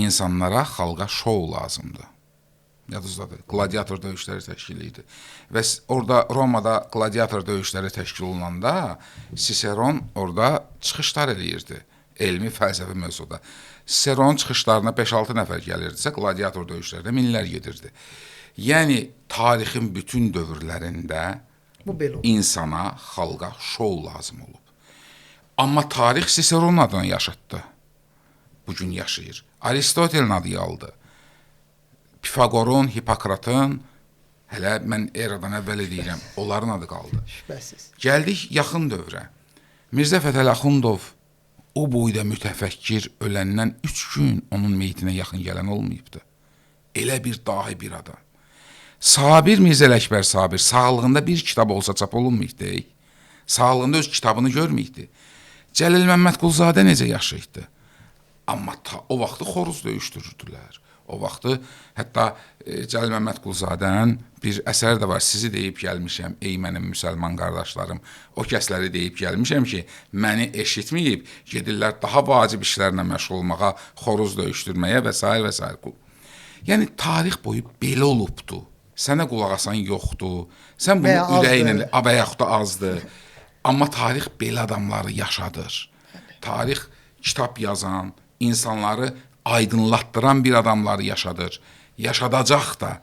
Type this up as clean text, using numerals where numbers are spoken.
insanlara, xalqa şou lazımdır. Yadınızdadır, gladiator döyüşləri təşkil edirdi. Və orada Romada gladiator döyüşləri təşkil olunanda Siseron orada çıxışlar eləyirdi. Elmi, fəlsəfi mövzuda. Siseronun çıxışlarına 5-6 nəfər gəlirdisə, gladiator döyüşlərində minlər gedirdi. Yəni, tarixin bütün dövrlərində insana, xalqa şou lazım olub. Amma tarix Siseronun adını yaşatdı. Bugün yaşayır. Aristotelin adı aldı. Pifagorun, Hipokratın, hələ mən eradan əvvəl deyirəm, onların adı qaldı. Şübhəsiz. Gəldik yaxın dövrə. Mirzə Fətəli Axundov o boyda mütəfəkkir öləndən 3 gün onun meyitinə yaxın gələn olmayıbdı. Elə bir dahi bir adam. Sabir Mirzə Ələkbər Sabir sağlığında bir kitab olsa çap olunmayıbdı. Sağlığında öz kitabını görməyibdi. Cəlil Məmmədquluzadə necə yaşayırdı? Amma o vaxtı xoruz döyüşdürürdülər. O vaxtı hətta Cəlil Məmmədquluzadənin bir əsəri də var. Sizi deyib gəlmişəm, ey mənim müsəlman qardaşlarım. O kəsləri deyib gəlmişəm ki, məni eşitməyib, gedirlər daha vacib işlərlə məşğul olmağa, xoruz döyüşdürməyə və s. və s. Yəni, tarix boyu belə olubdu. Sənə qulaq asan yoxdur. Sən bunu ürəyinlə, və yaxud da azdır. Amma tarix belə adamları yaşadır. Tarix kitab yazan, insanları aydınlatdıran bir adamları yaşadır. Yaşadacaq da.